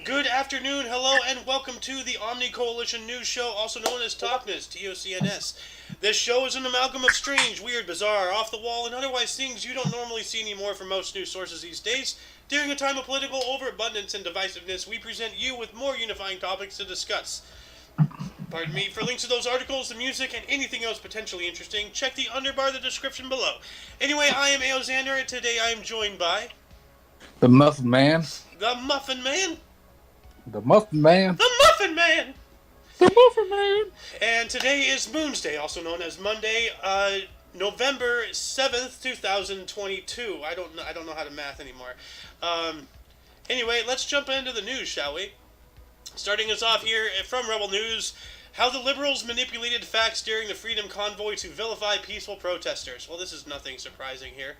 Good afternoon, hello, and welcome to the OMNI Coalition News Show, also known as TOCNS, TOCNS. This show is an amalgam of strange, weird, bizarre, off-the-wall, and otherwise things you don't normally see anymore from most news sources these days. During a time of political overabundance and divisiveness, we present you with more unifying topics to discuss. Pardon me, for links to those articles, the music, and anything else potentially interesting, check the underbar of the description below. Anyway, I am Aoxander, and today I am joined by... The Muffin Man. The Muffin Man? The Muffin Man. The Muffin Man! The Muffin Man. And today is Moon's Day, also known as Monday, November 7th, 2022. I don't know how to math anymore. Anyway, let's jump into the news, shall we? Starting us off here from Rebel News, how the liberals manipulated facts during the Freedom Convoy to vilify peaceful protesters. Well, this is nothing surprising here.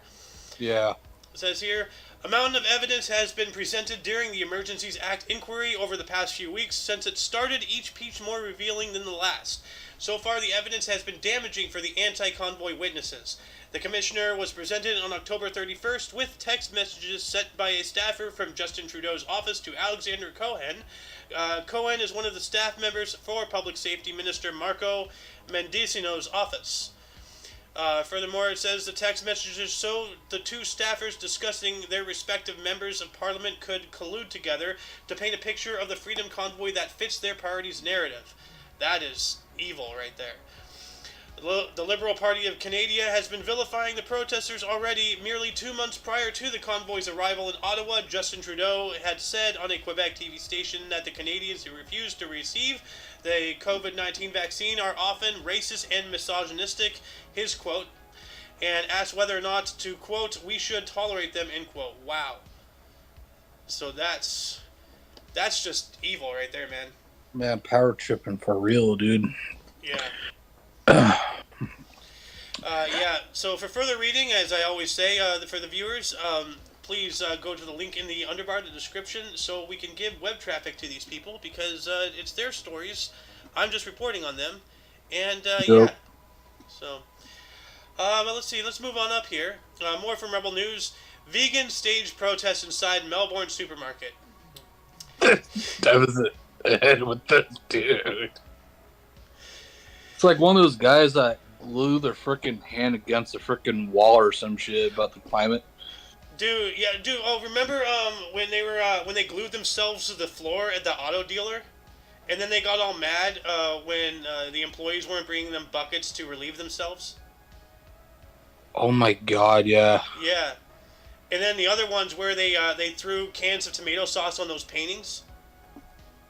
Yeah. It says here, a mountain of evidence has been presented during the Emergencies Act inquiry over the past few weeks. Since it started, each piece more revealing than the last. So far, the evidence has been damaging for the anti-convoy witnesses. The commissioner was presented on October 31st with text messages sent by a staffer from Justin Trudeau's office to Alexander Cohen. Cohen is one of the staff members for Public Safety Minister Marco Mendicino's office. Furthermore, it says the text messages show the two staffers discussing their respective members of parliament could collude together to paint a picture of the Freedom Convoy that fits their party's narrative. That is evil right there. The Liberal Party of Canada has been vilifying the protesters already. Merely 2 months prior to the convoy's arrival in Ottawa, Justin Trudeau had said on a Quebec TV station that the Canadians who refused to receive the COVID-19 vaccine are often racist and misogynistic, his quote, and asked whether or not to, quote, we should tolerate them, end quote. Wow. So that's just evil right there, man. Man, power tripping for real, dude. Yeah. Yeah, so for further reading, as I always say for the viewers, please go to the link in the underbar of the description so we can give web traffic to these people because it's their stories. I'm just reporting on them. And, yeah. So, well, let's see. Let's move on up here. More from Rebel News. Vegan stage protest inside Melbourne supermarket. That was it with this dude. It's like one of those guys that glue their freaking hand against a freaking wall or some shit about the climate. Dude, yeah, dude. Oh, remember when they glued themselves to the floor at the auto dealer, and then they got all mad when the employees weren't bringing them buckets to relieve themselves. Oh my god, yeah. Yeah, and then the other ones where they threw cans of tomato sauce on those paintings.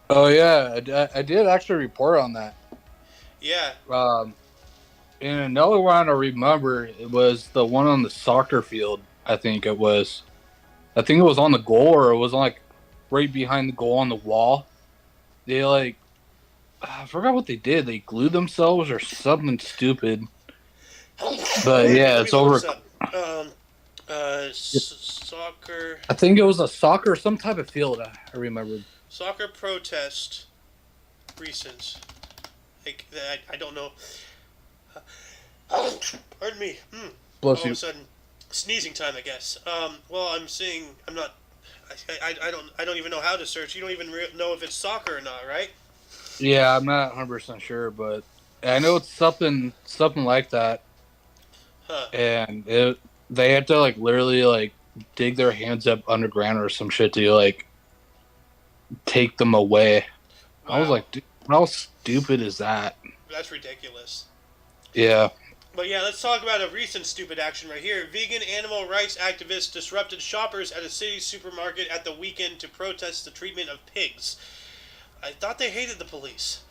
Oh yeah, I did actually report on that. Yeah. And another one I remember, it was the one on the soccer field. I think it was. I think it was on the goal, or it was like right behind the goal on the wall. They I forgot what they did. They glued themselves or something stupid. But yeah, it's over. Soccer. I think it was a soccer, some type of field. I remember. Soccer protest. Recent. I don't know. Pardon me. Bless All you. of a sudden, sneezing time, I guess. Well, I'm seeing. I'm not. I don't even know how to search. You don't even know if it's soccer or not, right? Yeah, I'm not 100% sure, but I know it's something like that. Huh. And they had to literally dig their hands up underground or some shit to take them away. Wow. I was like, dude, how stupid is that? That's ridiculous. Yeah. But yeah, let's talk about a recent stupid action right here. Vegan animal rights activists disrupted shoppers at a city supermarket at the weekend to protest the treatment of pigs. I thought they hated the police.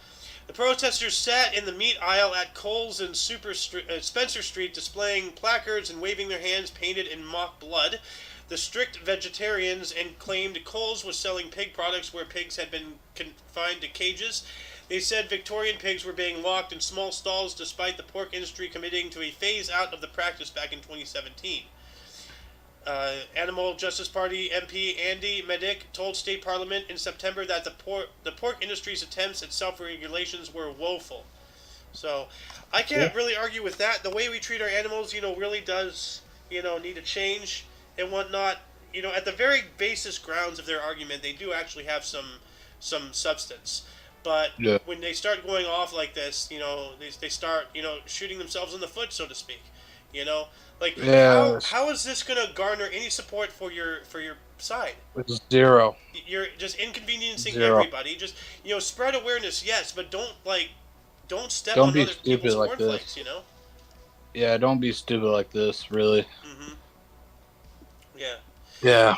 The protesters sat in the meat aisle at Coles and Spencer Street displaying placards and waving their hands painted in mock blood. The strict vegetarians and claimed Coles was selling pig products where pigs had been confined to cages. They said Victorian pigs were being locked in small stalls despite the pork industry committing to a phase-out of the practice back in 2017. Animal Justice Party MP Andy Medic told State Parliament in September that the pork industry's attempts at self-regulations were woeful. So, I can't really argue with that. The way we treat our animals, really does, need to change and whatnot. at the very basis grounds of their argument, they do actually have some substance. But Yeah. when they start going off like this, they start, shooting themselves in the foot, so to speak. Like Yeah. how is this going to garner any support for your side? It's zero. You're just inconveniencing Zero. everybody. Just spread awareness, yes, but don't step Don't on be other stupid people's like cornflakes. this. Yeah, don't be stupid like this, really. Mm-hmm. Yeah. Yeah.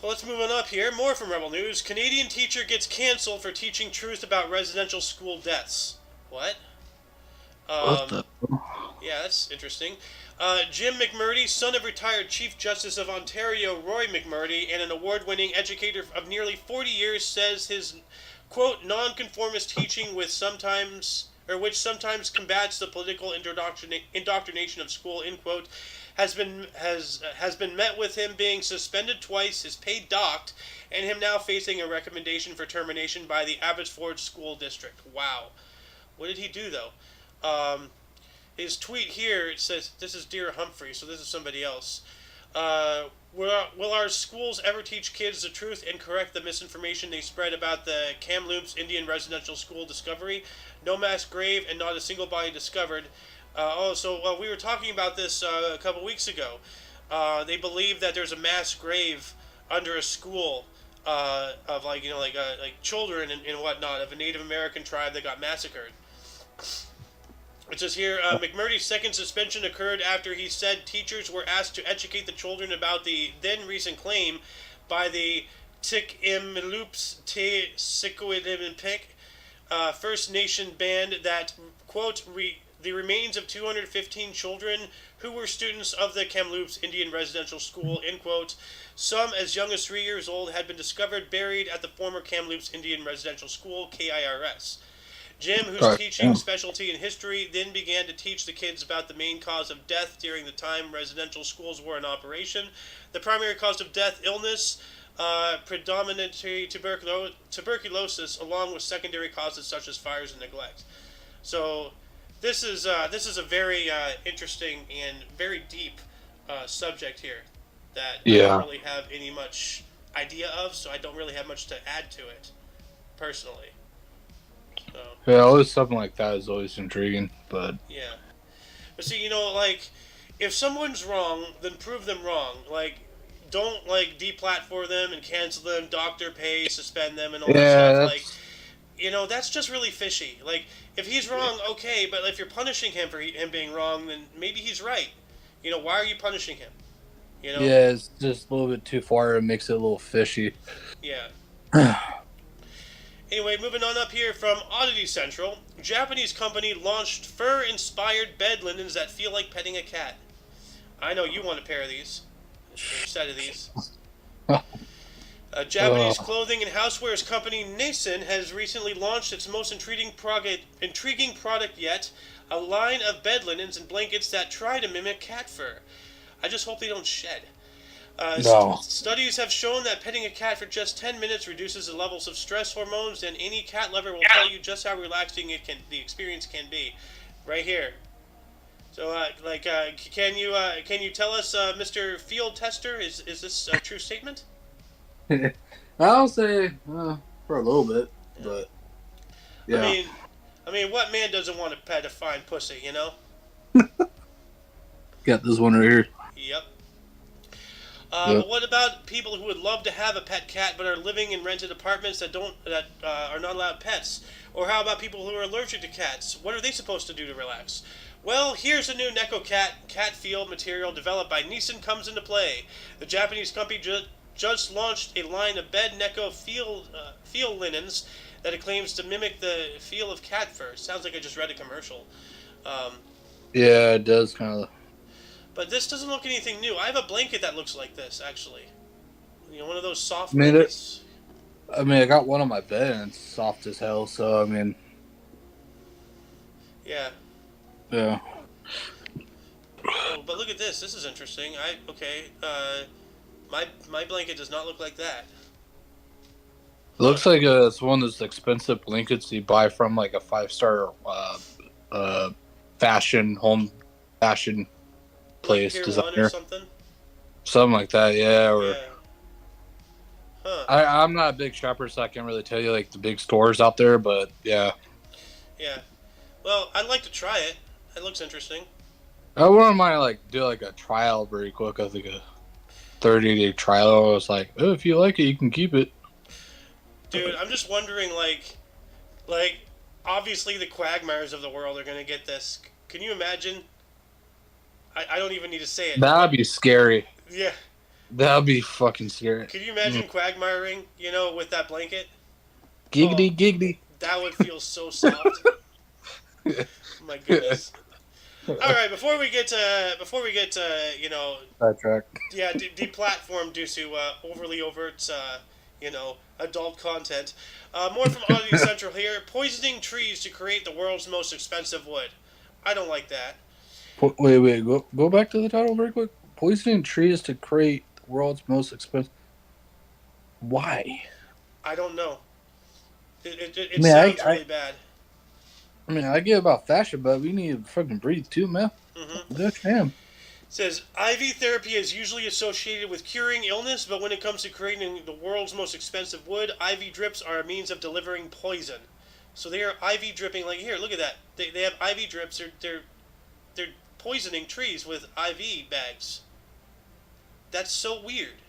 Well, let's move on up here. More from Rebel News. Canadian teacher gets cancelled for teaching truth about residential school deaths. What? What the? Yeah, that's interesting. Jim McMurdy, son of retired Chief Justice of Ontario Roy McMurdy and an award-winning educator of nearly 40 years, says his, quote, nonconformist teaching which sometimes combats the political indoctrination of school, end quote, has been met with him being suspended twice, his pay docked, and him now facing a recommendation for termination by the Abbotsford School District. Wow. What did he do, though? His tweet here, it says, this is Dear Humphrey, so this is somebody else. Will our schools ever teach kids the truth and correct the misinformation they spread about the Kamloops Indian Residential School discovery? No mass grave and not a single body discovered. We were talking about this a couple weeks ago. They believe that there's a mass grave under a school of like children and whatnot of a Native American tribe that got massacred. It says here, McMurdy's second suspension occurred after he said teachers were asked to educate the children about the then recent claim by the Tikimloops Te Sikwidimpic First Nation band that, quote, the remains of 215 children who were students of the Kamloops Indian Residential School, end quote, some as young as 3 years old, had been discovered buried at the former Kamloops Indian Residential School, KIRS. Jim, whose teaching specialty in history, then began to teach the kids about the main cause of death during the time residential schools were in operation. The primary cause of death, illness, predominantly tuberculosis, along with secondary causes such as fires and neglect. So this is a very interesting and very deep subject here that I don't really have any much idea of, so I don't really have much to add to it, personally. So, yeah, always something like that is always intriguing, but yeah. But see, if someone's wrong, then prove them wrong. Like, don't deplatform them and cancel them, doctor pay, suspend them, and all that stuff. Like, that's just really fishy. Like, if he's wrong, okay, but if you're punishing him for him being wrong, then maybe he's right. Why are you punishing him? yeah, it's just a little bit too far. It makes it a little fishy. Yeah. Anyway, moving on up here from Oddity Central. Japanese company launched fur-inspired bed linens that feel like petting a cat. I know you want a pair of these. A set of these. Japanese clothing and housewares company Nason has recently launched its most intriguing product yet, a line of bed linens and blankets that try to mimic cat fur. I just hope they don't shed. Studies have shown that petting a cat for just 10 minutes reduces the levels of stress hormones, and any cat lover will tell you just how relaxing the experience can be. Right here. So, can you tell us, Mr. Field Tester, is this a true statement? I'll say for a little bit, but yeah. I mean, what man doesn't want to pet a fine pussy, Got this one right here. Yep. But what about people who would love to have a pet cat but are living in rented apartments that are not allowed pets? Or how about people who are allergic to cats? What are they supposed to do to relax? Well, here's a new Neko cat feel material developed by Nissan comes into play. The Japanese company just launched a line of bed Neko feel linens that it claims to mimic the feel of cat fur. Sounds like I just read a commercial. Yeah, it does kind of. But this doesn't look anything new. I have a blanket that looks like this, actually. One of those soft blankets. I got one on my bed and it's soft as hell, so Yeah. Yeah. Oh, but look at this. This is interesting. My blanket does not look like that. It looks like it's one of those expensive blankets you buy from like a 5-star home fashion place Pier designer. 1 or something? Something like that, yeah. Or Yeah. Huh. I'm not a big shopper, so I can't really tell you like the big stores out there. But yeah, Yeah. Well, I'd like to try it. It looks interesting. I wouldn't mind like do like a trial very quick. I think a 30-day trial. I was like, oh, if you like it, you can keep it. Dude, I'm just wondering, like, obviously the Quagmires of the world are gonna get this. Can you imagine? I don't even need to say it. That'd be scary. Yeah. That'd be fucking scary. Can you imagine quagmiring, with that blanket? Oh, Giggity, giggity. that would feel so soft. My goodness. All right, before we get Sidetrack. yeah, deplatformed due to overly overt, adult content. More from Oddity Central here. Poisoning trees to create the world's most expensive wood. I don't like that. Wait. Go back to the title very quick. Poisoning trees to create the world's most expensive. Why? I don't know. It sounds really bad. I mean, I get about fashion, but we need to fucking breathe too, man. That's him. Says IV therapy is usually associated with curing illness, but when it comes to creating the world's most expensive wood, IV drips are a means of delivering poison. So they are IV dripping. Like here, look at that. They have IV drips. They're poisoning trees with IV bags. That's so weird.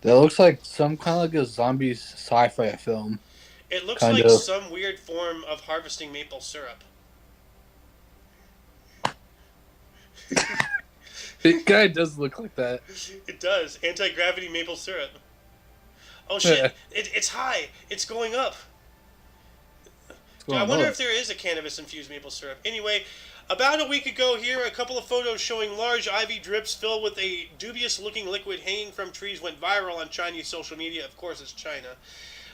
That looks like some kind of like a zombie sci-fi film. It looks kind like of. some weird form of harvesting maple syrup. It guy does look like that. It does. Anti-gravity maple syrup. Oh shit! It's high. It's going up. Dude, I wonder if there is a cannabis-infused maple syrup. Anyway, about a week ago here, a couple of photos showing large IV drips filled with a dubious-looking liquid hanging from trees went viral on Chinese social media. Of course, it's China,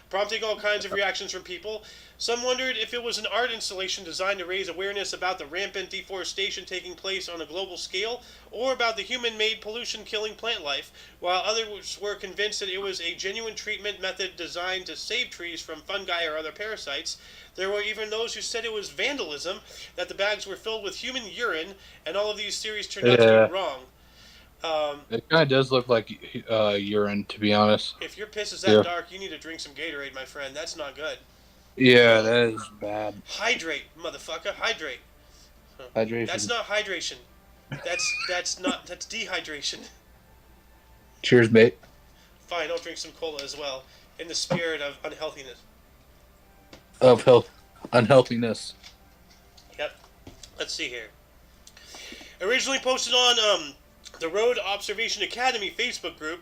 prompting all kinds of reactions from people. Some wondered if it was an art installation designed to raise awareness about the rampant deforestation taking place on a global scale, or about the human-made pollution killing plant life, while others were convinced that it was a genuine treatment method designed to save trees from fungi or other parasites. There were even those who said it was vandalism, that the bags were filled with human urine, and all of these theories turned out to be wrong. It kind of does look like urine, to be honest. If your piss is that dark, you need to drink some Gatorade, my friend. That's not good. Yeah, that is bad. Hydrate, motherfucker. Hydrate. Hydration. That's not hydration. That's dehydration. Cheers, mate. Fine, I'll drink some cola as well, in the spirit of unhealthiness. Of health, unhealthiness. Yep. Let's see here. Originally posted on the Road Observation Academy Facebook group,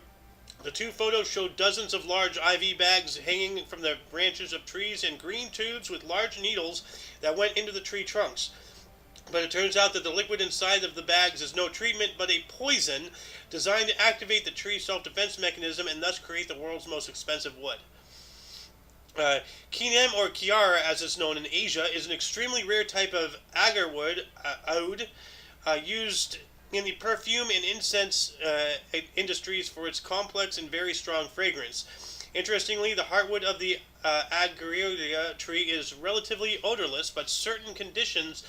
the two photos showed dozens of large IV bags hanging from the branches of trees and green tubes with large needles that went into the tree trunks. But it turns out that the liquid inside of the bags is no treatment but a poison designed to activate the tree's self-defense mechanism and thus create the world's most expensive wood. Keenem, or Kiara as it's known in Asia, is an extremely rare type of agarwood, oud, used in the perfume and incense industries for its complex and very strong fragrance. Interestingly, the heartwood of the agarwood tree is relatively odorless, but certain conditions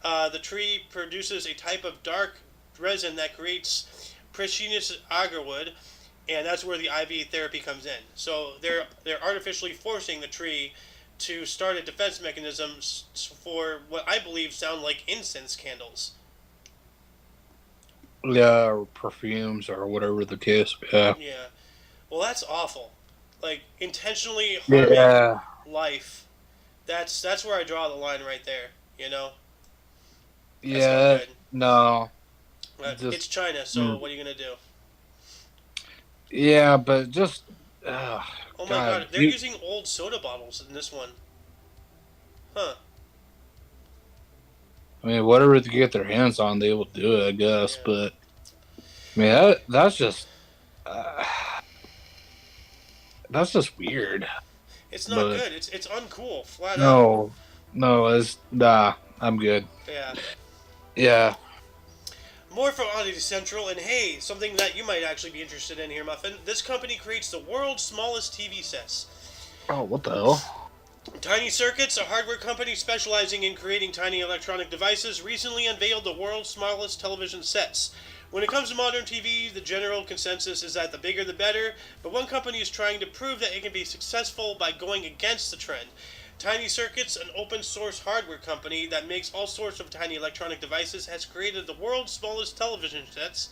the tree produces a type of dark resin that creates precious agarwood, and that's where the IV therapy comes in. So they're artificially forcing the tree to start a defense mechanism for what I believe sound like incense candles. Yeah, or perfumes or whatever the case. Yeah. Yeah. Well, that's awful. Like, intentionally harming life. That's where I draw the line right there, you know? That's no. It's China, so what are you going to do? Yeah, but just... oh my god, they're using old soda bottles in this one. Huh. I mean, whatever they get their hands on, they will do it, I guess. Yeah. But I mean, that's just weird. It's not good. It's uncool. Flat out. No, I'm good. Yeah. More from Oddity Central, and hey, something that you might actually be interested in here, Muffin. This company creates the world's smallest TV sets. Oh, what the hell? Tiny Circuits, a hardware company specializing in creating tiny electronic devices, recently unveiled the world's smallest television sets. When it comes to modern TV, the general consensus is that the bigger the better, but one company is trying to prove that it can be successful by going against the trend. Tiny Circuits, an open source hardware company that makes all sorts of tiny electronic devices, has created the world's smallest television sets,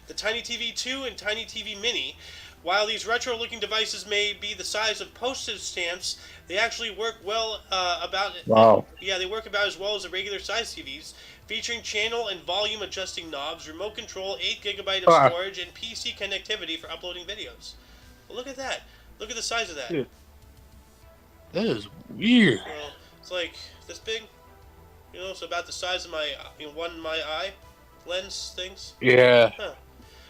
the Tiny TV 2 and Tiny TV Mini. While these retro looking devices may be the size of postage stamps, they actually work well Wow. they work about as well as the regular size TVs, featuring channel and volume adjusting knobs, remote control, 8 GB of Ah, storage, and PC connectivity for uploading videos. Well, look at that. Look at the size of that. dude, that is weird. It's like this big. It's about the size of my my eye lens things. Yeah. Huh.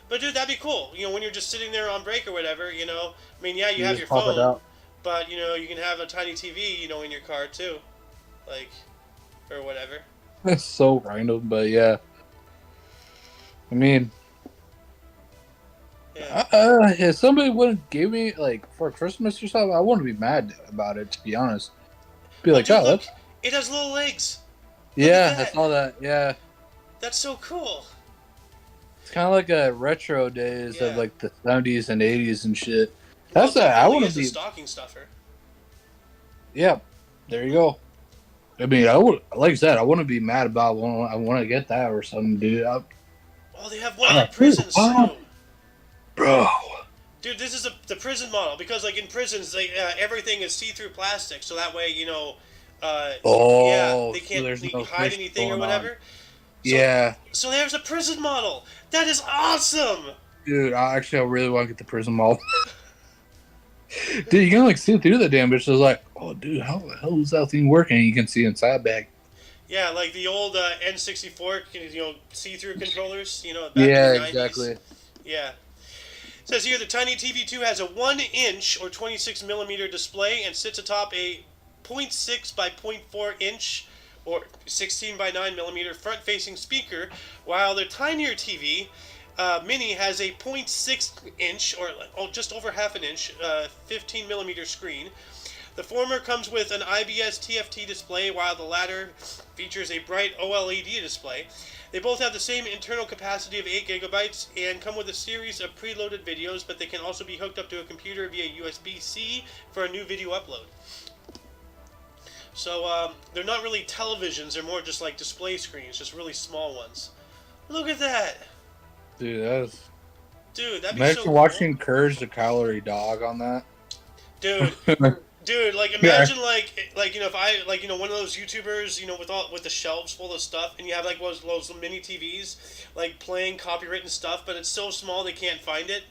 But dude, that'd be cool. When you're just sitting there on break or whatever. I mean, yeah, you have your just pop it phone, out. but you can have a tiny TV, in your car too, like, or whatever. That's so random, but yeah. I mean, Yeah. if somebody wouldn't give me like for Christmas or something, I wouldn't be mad about it. To be honest, be like, Dude, oh, look, that's it has little legs. yeah, that. I saw that. Yeah, That's so cool. it's kind of like a retro days Yeah. of like the 70s and 80s and shit. Well, That's it I really want is to a be. stocking stuffer. Yeah, there you go. I mean, I would like I said, I wouldn't be mad about one. I want to get that or something, dude. Oh, they have one in prisons too. Bro. Dude, this is the prison model because, like, in prisons, everything is see-through plastic, so that way, Oh, they so can't there's no hide fish anything or going whatever. on. So, Yeah, So there's a prison model. That is awesome. dude. I really want to get the prison mall. Dude, you can like see through the damn bitch. It's like, oh, dude, how the hell is that thing working? You can see inside back. Yeah, like the old N64, see-through controllers. Back Yeah, in the 90s. exactly. Yeah. It says here the Tiny TV 2 has a 1-inch or 26mm display and sits atop a 0.6 by 0.4 inch or 16 by 9mm front-facing speaker, while the tinier TV Mini has a 0.6 inch or just over half an inch 15mm screen. The former comes with an IBS TFT display, while the latter features a bright OLED display. They both have the same internal capacity of 8 GB and come with a series of preloaded videos, but they can also be hooked up to a computer via USB-C for a new video upload. So they're not really televisions, they're more just like display screens, just really small ones. Look at that! Dude, that'd be Imagine so cool. Watching Courage the Calorie Dog on that. Dude, like imagine if I one of those YouTubers, with the shelves full of stuff, and you have like those mini TVs, like playing copywritten stuff, but it's so small they can't find it.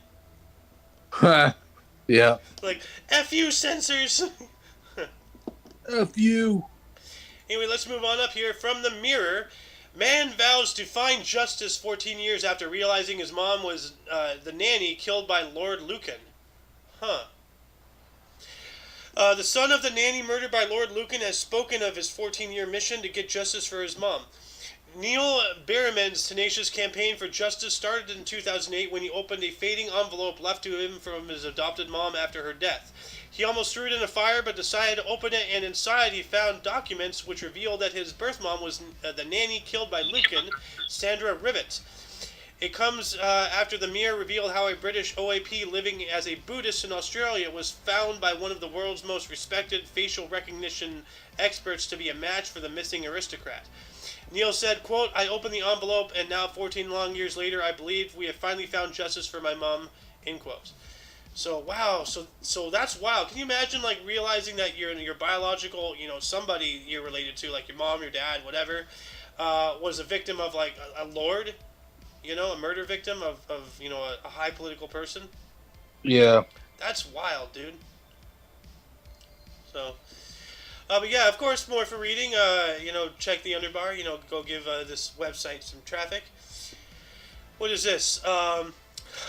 Yeah. Like F you censors. F you. Anyway, let's move on up here. From the Mirror, man vows to find justice 14 years after realizing his mom was the nanny killed by Lord Lucan. Huh. The son of the nanny murdered by Lord Lucan has spoken of his 14-year mission to get justice for his mom. Neil Berriman's tenacious campaign for justice started in 2008 when he opened a fading envelope left to him from his adopted mom after her death. He almost threw it in a fire, but decided to open it, and inside he found documents which revealed that his birth mom was the nanny killed by Lucan, Sandra Rivet. It comes after the Mirror revealed how a British OAP living as a Buddhist in Australia was found by one of the world's most respected facial recognition experts to be a match for the missing aristocrat. Neil said, quote, "I opened the envelope, and now 14 long years later, I believe we have finally found justice for my mom," end quote. So, wow, so that's wild. Can you imagine, like, realizing that your biological, somebody you're related to, like your mom, your dad, whatever, was a victim of, like, a lord, a murder victim of a high political person? Yeah. That's wild, dude. So, but yeah, of course, more for reading. Check the underbar. Go give this website some traffic. What is this?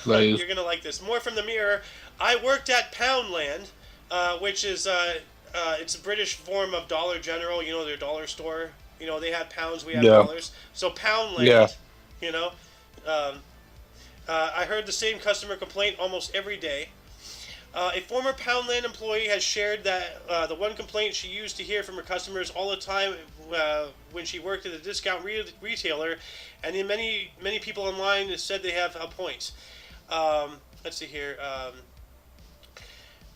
You're gonna like this. More from the Mirror. I worked at Poundland, which is it's a British form of Dollar General. Their dollar store. They have pounds, we have dollars. So Poundland. Yeah. I heard the same customer complaint almost every day. A former Poundland employee has shared that the one complaint she used to hear from her customers all the time when she worked at a discount retailer, and then many people online said they have a point. Let's see here.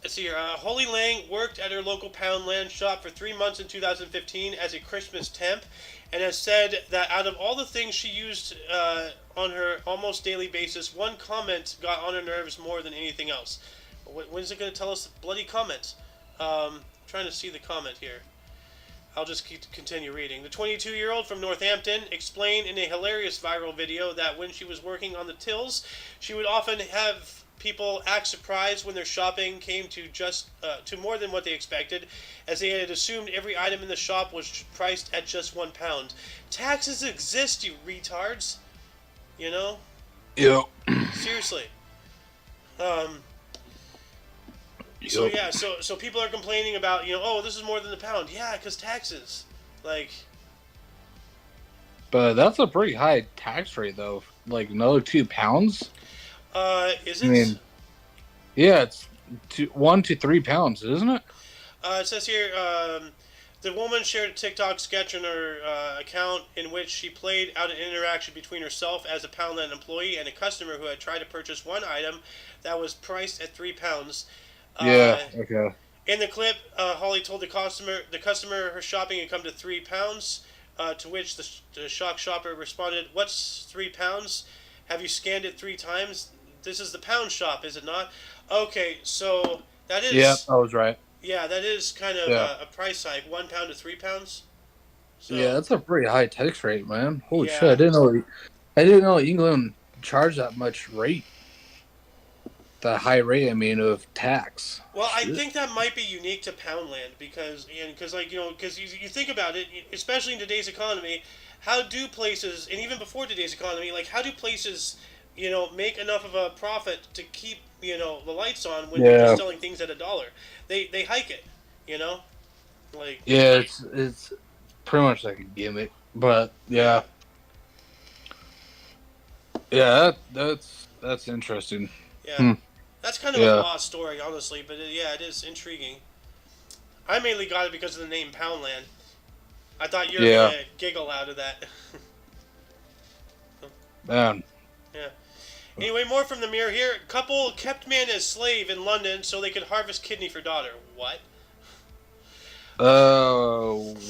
Holly Lang worked at her local Poundland shop for 3 months in 2015 as a Christmas temp, and has said that out of all the things she used on her almost daily basis, one comment got on her nerves more than anything else. When is it going to tell us the bloody comments? Trying to see the comment here. I'll just continue reading. The 22-year-old from Northampton explained in a hilarious viral video that when she was working on the tills, she would often have people act surprised when their shopping came to to more than what they expected, as they had assumed every item in the shop was priced at just £1. Taxes exist, you retards. You know? Yep. Seriously. Yep. So yeah, so people are complaining about, oh, this is more than £1. Yeah, because taxes. Like. But that's a pretty high tax rate, though. Like another £2. Is it? I mean, yeah, it's 1 to 3 pounds, isn't it? It says here, the woman shared a TikTok sketch on her account in which she played out an interaction between herself as a Poundland employee and a customer who had tried to purchase one item that was priced at £3. Yeah. Okay. In the clip, Holly told the customer her shopping had come to £3. To which the shocked shopper responded, "What's £3? Have you scanned it 3 times? This is the pound shop, is it not?" Okay, so that is. Yeah, I was right. Yeah, that is kind of a price hike, £1 to £3. So, Yeah, that's a pretty high tax rate, man. Holy Yeah. shit! I didn't know England charged that much rate. The high rate, I mean, of tax. Well, I Shit. think that might be unique to Poundland because you think about it, especially in today's economy, how do places, and even before today's economy, like how do places, make enough of a profit to keep the lights on when they're just selling things at $1? They hike it, like. Yeah, it's pretty much like a gimmick, but yeah, that's interesting. Yeah. That's kind of a lost story, honestly, but it is intriguing. I mainly got it because of the name Poundland. I thought you were going to giggle out of that. Man. Yeah. Anyway, more from the Mirror here. Couple kept man as slave in London so they could harvest kidney for daughter. What?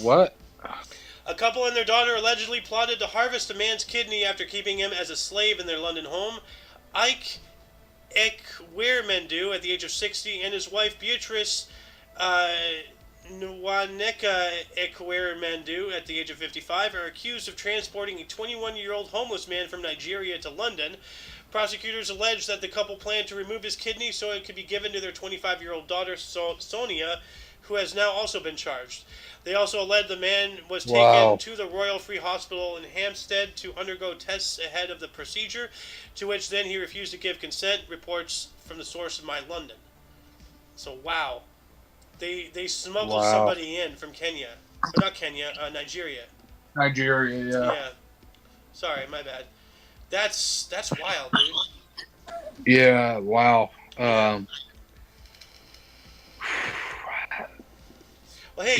What? A couple and their daughter allegedly plotted to harvest a man's kidney after keeping him as a slave in their London home. Ike Ekweremendu, at the age of 60, and his wife Beatrice Nwaneka Ekweremendu, at the age of 55, are accused of transporting a 21-year-old homeless man from Nigeria to London. Prosecutors allege that the couple planned to remove his kidney so it could be given to their 25-year-old daughter Sonia, who has now also been charged. They also allege the man was taken to the Royal Free Hospital in Hampstead to undergo tests ahead of the procedure, to which then he refused to give consent, reports from the source of My London. So, wow. They smuggled somebody in from Kenya. Or not Kenya, Nigeria. Nigeria, yeah. Yeah. Sorry, my bad. That's wild, dude. Yeah, wow. Well, hey,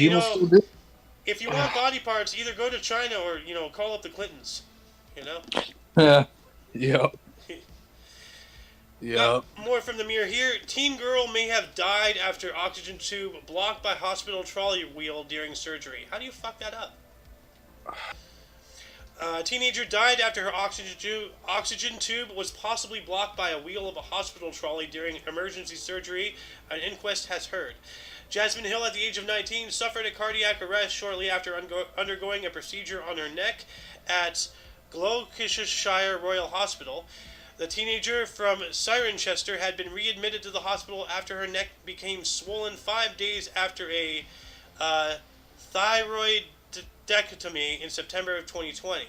if you want body parts, either go to China or, call up the Clintons. Yeah. Yep. More from the Mirror here. Teen girl may have died after oxygen tube blocked by hospital trolley wheel during surgery. How do you fuck that up? A teenager died after her oxygen tube was possibly blocked by a wheel of a hospital trolley during emergency surgery, an inquest has heard. Jasmine Hill, at the age of 19, suffered a cardiac arrest shortly after undergoing a procedure on her neck at Gloucestershire Royal Hospital. The teenager from Cirencester had been readmitted to the hospital after her neck became swollen 5 days after a thyroidectomy in September of 2020.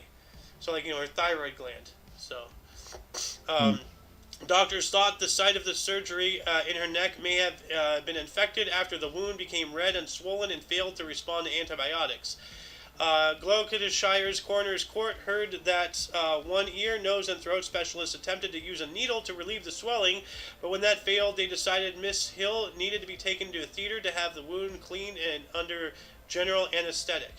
So, her thyroid gland. So, doctors thought the site of the surgery in her neck may have been infected after the wound became red and swollen and failed to respond to antibiotics. Gloucestershire's coroner's court heard that one ear, nose, and throat specialist attempted to use a needle to relieve the swelling, but when that failed, they decided Miss Hill needed to be taken to a theater to have the wound cleaned and under general anesthetic.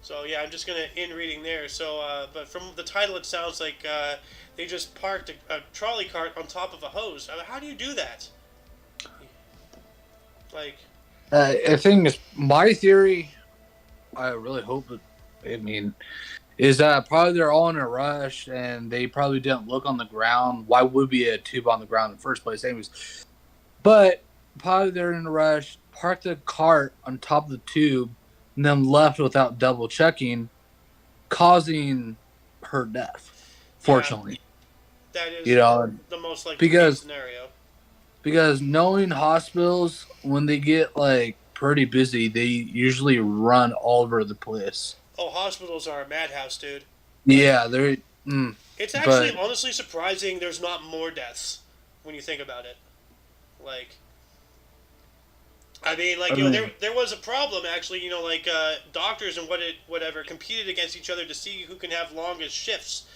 So yeah, I'm just gonna end reading there. So, but from the title, it sounds like they just parked a trolley cart on top of a hose. I mean, how do you do that? Like, I think it's my theory. I really hope it. I mean, is that probably they're all in a rush and they probably didn't look on the ground. Why would be a tube on the ground in the first place, anyways? But probably they're in a rush, parked the cart on top of the tube, and then left without double checking, causing her death. Fortunately, that is the most likely scenario. Because knowing hospitals, when they get like pretty busy, they usually run all over the place. Oh, hospitals are a madhouse, dude. Yeah, they're. It's actually honestly surprising there's not more deaths when you think about it. Like, I mean, like, you know, there was a problem actually. You know, like doctors and whatever competed against each other to see who can have longest shifts.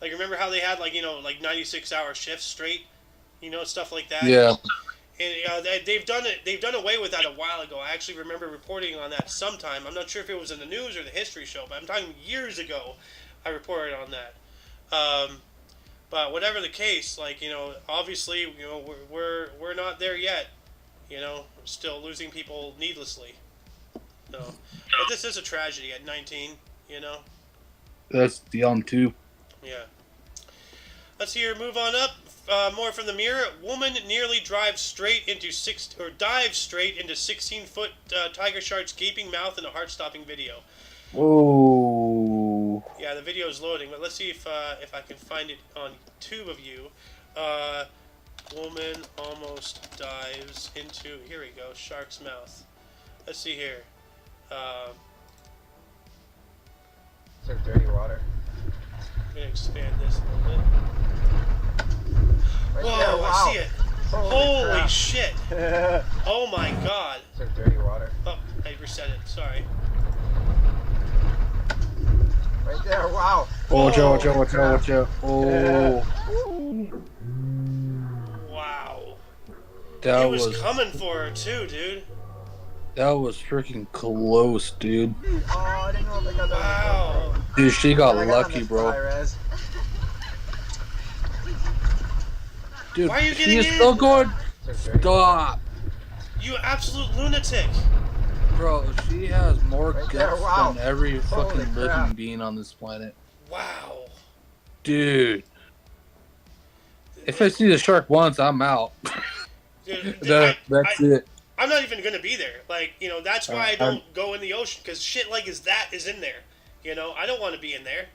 Like, remember how they had like 96-hour shifts straight, stuff like that. Yeah. And they've done it. They've done away with that a while ago. I actually remember reporting on that sometime. I'm not sure if it was in the news or the History Show, but I'm talking years ago. I reported on that. But whatever the case, like obviously, we're not there yet. Still losing people needlessly. So, but this is a tragedy at 19. That's young too. Yeah. Let's move on up. More from the Mirror. Woman nearly dives straight into 16-foot tiger shark's gaping mouth in a heart-stopping video. Oh. Yeah, the video is loading, but let's see if I can find it on TubeView. Woman almost dives into, here we go, shark's mouth. Let's see here. Serve dirty water. I'm gonna expand this a little bit. Right Whoa, there, wow. I see it. Holy shit. Oh my god. Serve dirty water. Oh, I reset it. Sorry. Right there, wow. Watch out. Oh. Wow. That he was coming for her too, dude. That was freaking close, dude. Oh, I didn't know if I got that. Wow. Dude, she got lucky, bro. Dude, why are you getting she is in? still going. Stop. You absolute lunatic. Bro, she has more Right guts there, wow. than every Holy fucking crap. living being on this planet. Wow. Dude. If I see the shark once, I'm out. Dude, That's it. I'm not even going to be there. Like, that's why I don't go in the ocean, because shit like that is in there. I don't want to be in there.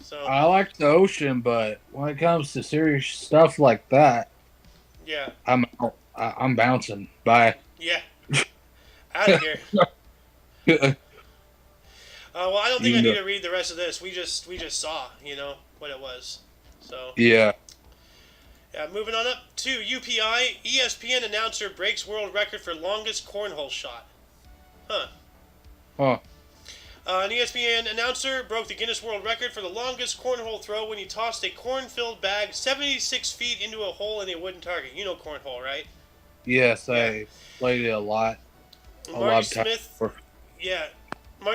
So I like the ocean, but when it comes to serious stuff like that, yeah, I'm out. I'm bouncing. Bye. Yeah. Out of here. Well, I don't think I need to read the rest of this. We just saw, what it was. So yeah. Yeah, moving on up to UPI. ESPN announcer breaks world record for longest cornhole shot. Huh. An ESPN announcer broke the Guinness World Record for the longest cornhole throw when he tossed a corn-filled bag 76 feet into a hole in a wooden target. You know cornhole, right? Yes, yeah. I played it a lot. Marty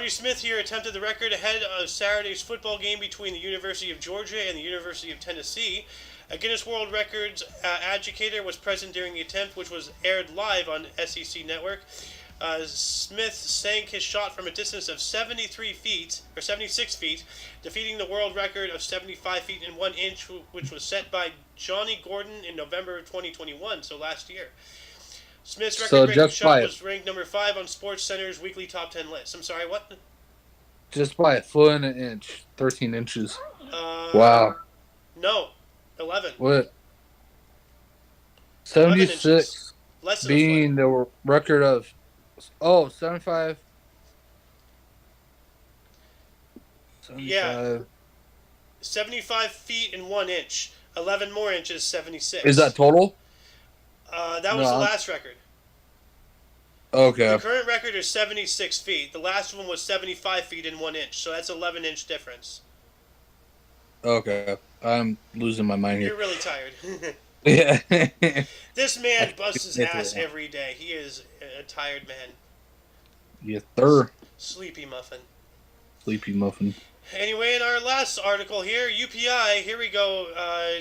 Smith here attempted the record ahead of Saturday's football game between the University of Georgia and the University of Tennessee. A Guinness World Records educator was present during the attempt, which was aired live on SEC Network. Smith sank his shot from a distance of 76 feet, defeating the world record of 75 feet and 1 inch, which was set by Johnny Gordon in November of 2021, so last year. Smith's record-breaking shot was ranked number 5 on SportsCenter's weekly top 10 list. I'm sorry, what? Just by a foot and an inch, 13 inches. Wow. No, 11. What? 76 less than being the record of 75. 75. Yeah. 75 feet and 1 inch. 11 more inches, 76. Is that total? That was the last record. Okay. The current record is 76 feet. The last one was 75 feet and 1 inch, so that's 11-inch difference. Okay. I'm losing my mind here. You're really tired. Yeah. This I man can't busts his get to ass it. every day. He is a tired man. Yes, sir. Sleepy muffin. Sleepy muffin. Anyway, in our last article here, UPI, here we go.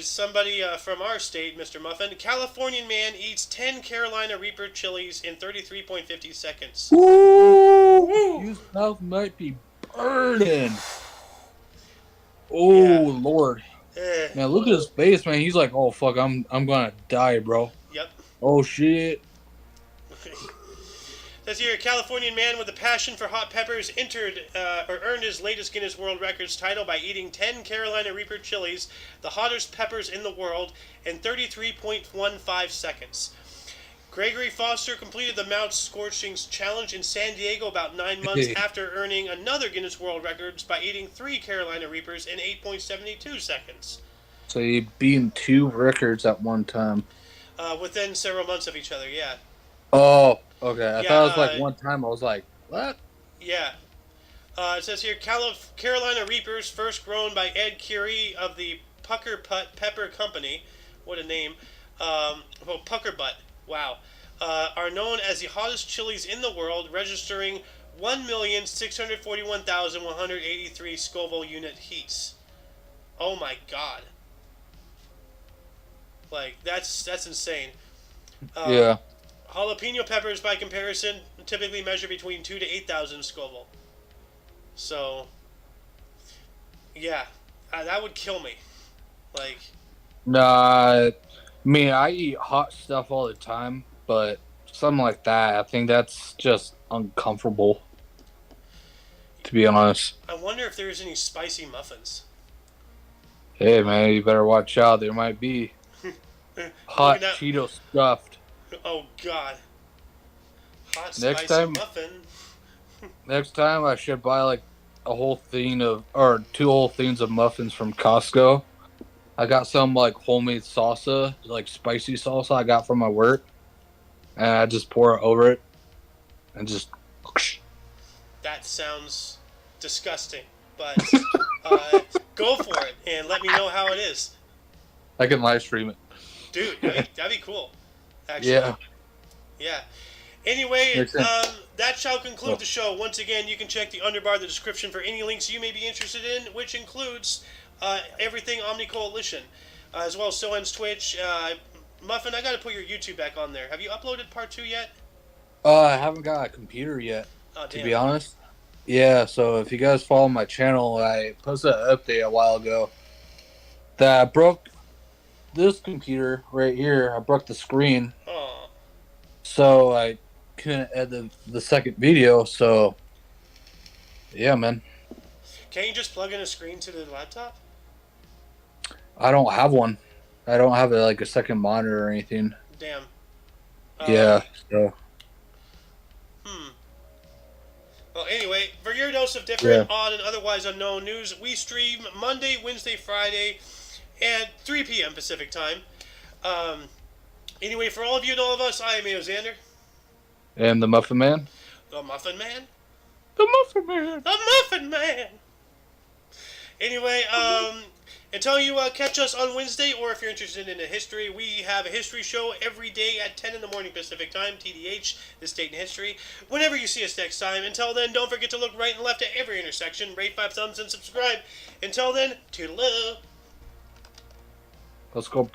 Somebody from our state, Mr. Muffin. Californian man eats 10 Carolina Reaper chilies in 33.50 seconds. Woo! His mouth might be burning. Oh Yeah. Lord. Eh, Man, look at his face, man. He's like, oh fuck, I'm gonna die, bro. yep. Oh shit. Says here, a Californian man with a passion for hot peppers earned his latest Guinness World Records title by eating 10 Carolina Reaper chilies, the hottest peppers in the world, in 33.15 seconds. Gregory Foster completed the Mount Scorching Challenge in San Diego about 9 months after earning another Guinness World Records by eating 3 Carolina Reapers in 8.72 seconds. So he beat 2 records at one time. Within several months of each other, yeah. Oh, okay. I Yeah, thought it was like one time. I was like, what? Yeah. It says here, Carolina Reapers, first grown by Ed Curie of the Pucker Putt Pepper Company. What a name. Pucker Butt. Wow. Are known as the hottest chilies in the world, registering 1,641,183 Scoville unit heats. Oh my god. Like, that's insane. Yeah. Jalapeno peppers, by comparison, typically measure between 2 to 8,000 Scoville. So, yeah, that would kill me. Like, Nah, I eat hot stuff all the time, but something like that, I think that's just uncomfortable, to be honest. I wonder if there's any spicy muffins. Hey, man, you better watch out. There might be hot Looking at- Cheeto stuffed. Oh God. Hot Next spicy time- muffin. Next time, I should buy like a whole thing of, or 2 whole things of muffins from Costco. I got some like homemade salsa, like spicy salsa I got from my work, and I just pour it over it, and just. That sounds disgusting, but go for it and let me know how it is, I can live stream it. dude. That'd be cool. Actually, Yeah. yeah. Anyway, Makes sense. that shall conclude the show. Once again, you can check the underbar of the description for any links you may be interested in, which includes everything OMNI Coalition, as well as SOAN's Twitch. Muffin, I got to put your YouTube back on there. Have you uploaded part 2 yet? I haven't got a computer yet, Oh, to damn. be honest. Yeah, so if you guys follow my channel, I posted an update a while ago that I broke this computer right here. I broke the screen, Oh, so I couldn't edit the second video. So, yeah, man. can't you just plug in a screen to the laptop? I don't have one. I don't have like a second monitor or anything. Damn. Yeah, so. Well, anyway, for your dose of different, odd, and otherwise unknown news, we stream Monday, Wednesday, Friday at 3 p.m. Pacific time. Anyway, for all of you and all of us, I am Xander, And the Muffin Man? the Muffin Man. The Muffin Man! The Muffin Man! Anyway, until you catch us on Wednesday, or if you're interested in a history, we have a history show every day at 10 in the morning Pacific time, TDH, This Date in History. Whenever you see us next time, until then, don't forget to look right and left at every intersection, rate 5 thumbs, and subscribe. Until then, toodaloo! Let's go.